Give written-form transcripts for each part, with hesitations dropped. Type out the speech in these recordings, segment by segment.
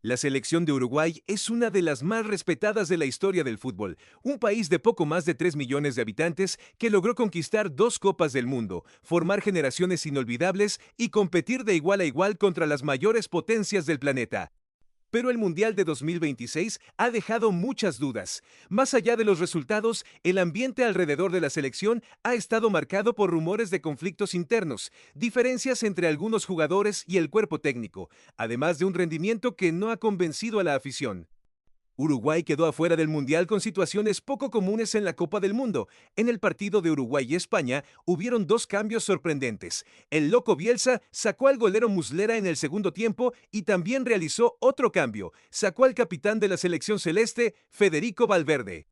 La selección de Uruguay es una de las más respetadas de la historia del fútbol, un país de poco más de 3 millones de habitantes que logró conquistar 2 Copas del Mundo, formar generaciones inolvidables y competir de igual a igual contra las mayores potencias del planeta. Pero el Mundial de 2026 ha dejado muchas dudas. Más allá de los resultados, el ambiente alrededor de la selección ha estado marcado por rumores de conflictos internos, diferencias entre algunos jugadores y el cuerpo técnico, además de un rendimiento que no ha convencido a la afición. Uruguay quedó afuera del Mundial con situaciones poco comunes en la Copa del Mundo. En el partido de Uruguay y España hubieron 2 cambios sorprendentes. El loco Bielsa sacó al golero Muslera en el segundo tiempo y también realizó otro cambio. Sacó al capitán de la selección celeste, Federico Valverde.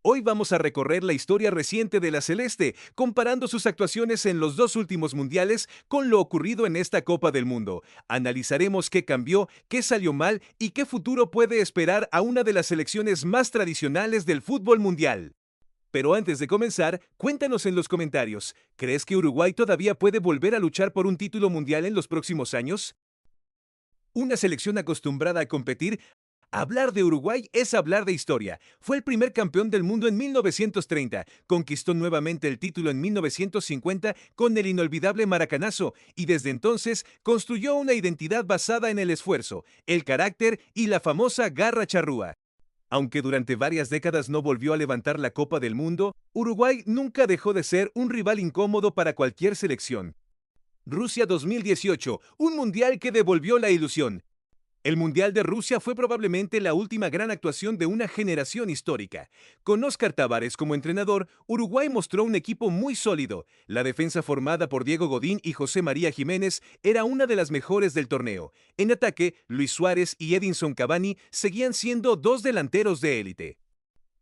Hoy vamos a recorrer la historia reciente de la Celeste, comparando sus actuaciones en los 2 últimos mundiales con lo ocurrido en esta Copa del Mundo. Analizaremos qué cambió, qué salió mal y qué futuro puede esperar a una de las selecciones más tradicionales del fútbol mundial. Pero antes de comenzar, cuéntanos en los comentarios, ¿crees que Uruguay todavía puede volver a luchar por un título mundial en los próximos años? Una selección acostumbrada a competir. Hablar de Uruguay es hablar de historia. Fue el primer campeón del mundo en 1930, conquistó nuevamente el título en 1950 con el inolvidable Maracanazo y desde entonces construyó una identidad basada en el esfuerzo, el carácter y la famosa garra charrúa. Aunque durante varias décadas no volvió a levantar la Copa del Mundo, Uruguay nunca dejó de ser un rival incómodo para cualquier selección. Rusia 2018, un mundial que devolvió la ilusión. El Mundial de Rusia fue probablemente la última gran actuación de una generación histórica. Con Óscar Tabares como entrenador, Uruguay mostró un equipo muy sólido. La defensa formada por Diego Godín y José María Jiménez era una de las mejores del torneo. En ataque, Luis Suárez y Edinson Cavani seguían siendo 2 delanteros de élite.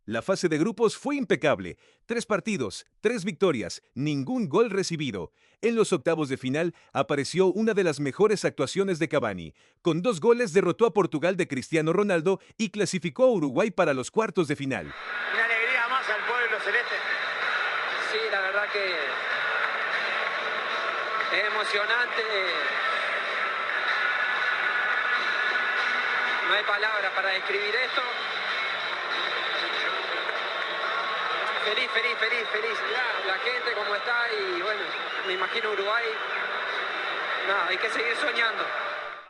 La fase de grupos fue impecable. 3 partidos, 3 victorias, ningún gol recibido. En los octavos de final apareció una de las mejores actuaciones de Cavani. Con 2 goles derrotó a Portugal de Cristiano Ronaldo y clasificó a Uruguay para los cuartos de final. Una alegría más al pueblo celeste. Sí, la verdad que es emocionante. No hay palabras para describir esto. Feliz. La gente como está y bueno, me imagino Uruguay. Nada, hay que seguir soñando.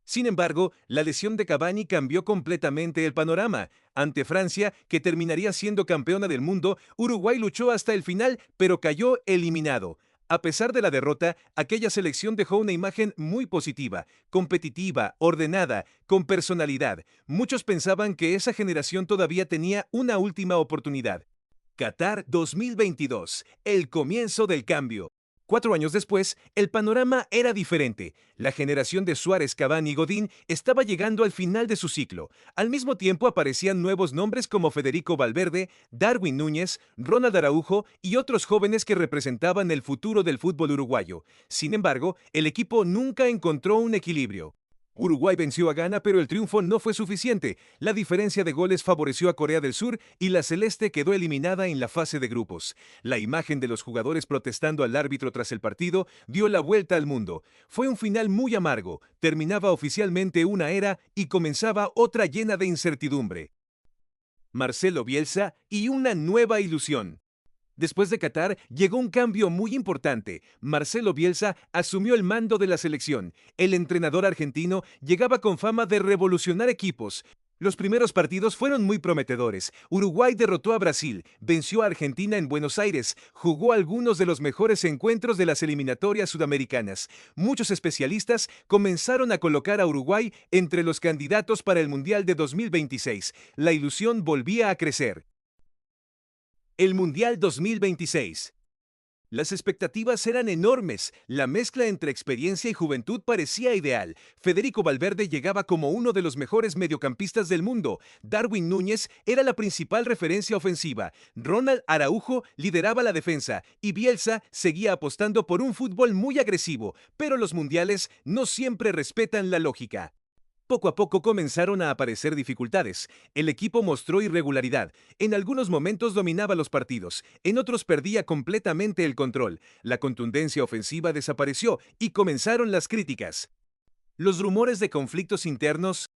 Sin embargo, la lesión de Cavani cambió completamente el panorama. Ante Francia, que terminaría siendo campeona del mundo, Uruguay luchó hasta el final, pero cayó eliminado. A pesar de la derrota, aquella selección dejó una imagen muy positiva, competitiva, ordenada, con personalidad. Muchos pensaban que esa generación todavía tenía una última oportunidad. Qatar 2022, el comienzo del cambio. 4 años después, el panorama era diferente. La generación de Suárez, Cavani y Godín estaba llegando al final de su ciclo. Al mismo tiempo aparecían nuevos nombres como Federico Valverde, Darwin Núñez, Ronald Araujo y otros jóvenes que representaban el futuro del fútbol uruguayo. Sin embargo, el equipo nunca encontró un equilibrio. Uruguay venció a Ghana, pero el triunfo no fue suficiente. La diferencia de goles favoreció a Corea del Sur y la Celeste quedó eliminada en la fase de grupos. La imagen de los jugadores protestando al árbitro tras el partido dio la vuelta al mundo. Fue un final muy amargo. Terminaba oficialmente una era y comenzaba otra llena de incertidumbre. Marcelo Bielsa y una nueva ilusión. Después de Qatar, llegó un cambio muy importante. Marcelo Bielsa asumió el mando de la selección. El entrenador argentino llegaba con fama de revolucionar equipos. Los primeros partidos fueron muy prometedores. Uruguay derrotó a Brasil, venció a Argentina en Buenos Aires, jugó algunos de los mejores encuentros de las eliminatorias sudamericanas. Muchos especialistas comenzaron a colocar a Uruguay entre los candidatos para el Mundial de 2026. La ilusión volvía a crecer. El Mundial 2026. Las expectativas eran enormes. La mezcla entre experiencia y juventud parecía ideal. Federico Valverde llegaba como uno de los mejores mediocampistas del mundo. Darwin Núñez era la principal referencia ofensiva. Ronald Araujo lideraba la defensa y Bielsa seguía apostando por un fútbol muy agresivo. Pero los mundiales no siempre respetan la lógica. Poco a poco comenzaron a aparecer dificultades. El equipo mostró irregularidad. En algunos momentos dominaba los partidos, en otros perdía completamente el control. La contundencia ofensiva desapareció y comenzaron las críticas. Los rumores de conflictos internos.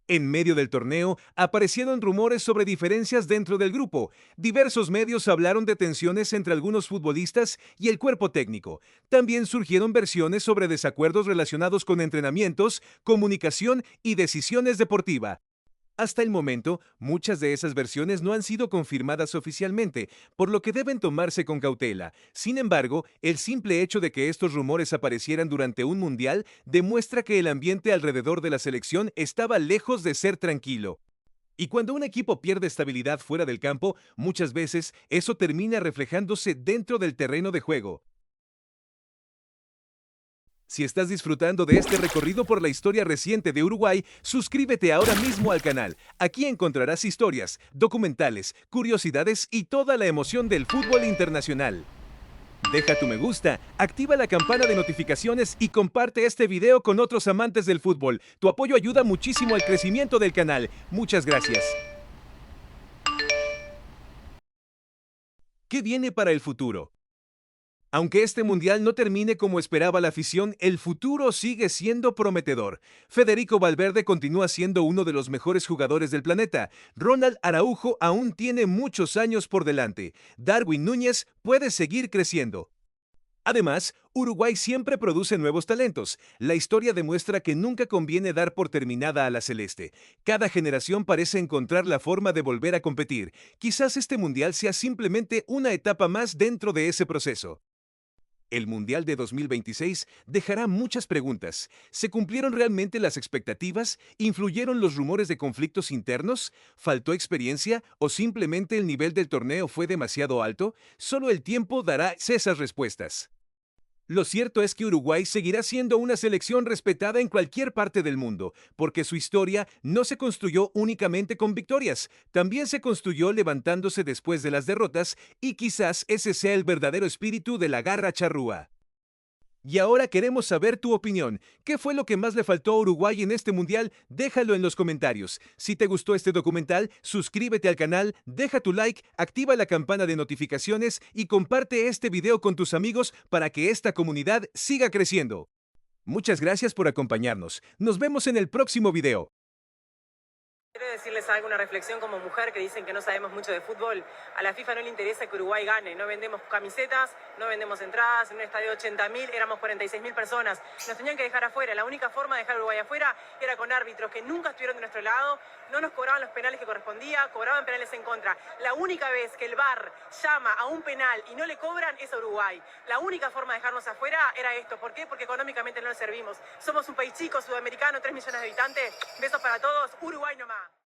En medio del torneo, aparecieron rumores sobre diferencias dentro del grupo. Diversos medios hablaron de tensiones entre algunos futbolistas y el cuerpo técnico. También surgieron versiones sobre desacuerdos relacionados con entrenamientos, comunicación y decisiones deportivas. Hasta el momento, muchas de esas versiones no han sido confirmadas oficialmente, por lo que deben tomarse con cautela. Sin embargo, el simple hecho de que estos rumores aparecieran durante un mundial demuestra que el ambiente alrededor de la selección estaba lejos de ser tranquilo. Y cuando un equipo pierde estabilidad fuera del campo, muchas veces eso termina reflejándose dentro del terreno de juego. Si estás disfrutando de este recorrido por la historia reciente de Uruguay, suscríbete ahora mismo al canal. Aquí encontrarás historias, documentales, curiosidades y toda la emoción del fútbol internacional. Deja tu me gusta, activa la campana de notificaciones y comparte este video con otros amantes del fútbol. Tu apoyo ayuda muchísimo al crecimiento del canal. Muchas gracias. ¿Qué viene para el futuro? Aunque este mundial no termine como esperaba la afición, el futuro sigue siendo prometedor. Federico Valverde continúa siendo uno de los mejores jugadores del planeta. Ronald Araujo aún tiene muchos años por delante. Darwin Núñez puede seguir creciendo. Además, Uruguay siempre produce nuevos talentos. La historia demuestra que nunca conviene dar por terminada a la celeste. Cada generación parece encontrar la forma de volver a competir. Quizás este mundial sea simplemente una etapa más dentro de ese proceso. El Mundial de 2026 dejará muchas preguntas. ¿Se cumplieron realmente las expectativas? ¿Influyeron los rumores de conflictos internos? ¿Faltó experiencia? ¿O simplemente el nivel del torneo fue demasiado alto? Solo el tiempo dará esas respuestas. Lo cierto es que Uruguay seguirá siendo una selección respetada en cualquier parte del mundo, porque su historia no se construyó únicamente con victorias, también se construyó levantándose después de las derrotas, y quizás ese sea el verdadero espíritu de la garra charrúa. Y ahora queremos saber tu opinión. ¿Qué fue lo que más le faltó a Uruguay en este mundial? Déjalo en los comentarios. Si te gustó este documental, suscríbete al canal, deja tu like, activa la campana de notificaciones y comparte este video con tus amigos para que esta comunidad siga creciendo. Muchas gracias por acompañarnos. Nos vemos en el próximo video. Quiero decirles algo, una reflexión como mujer que dicen que no sabemos mucho de fútbol. A la FIFA no le interesa que Uruguay gane. No vendemos camisetas, no vendemos entradas. En un estadio de 80.000 éramos 46.000 personas. Nos tenían que dejar afuera. La única forma de dejar a Uruguay afuera era con árbitros que nunca estuvieron de nuestro lado, no nos cobraban los penales que correspondía, cobraban penales en contra. La única vez que el VAR llama a un penal y no le cobran es a Uruguay. La única forma de dejarnos afuera era esto. ¿Por qué? Porque económicamente no nos servimos. Somos un país chico, sudamericano, 3 millones de habitantes. Besos para todos. Uruguay nomás.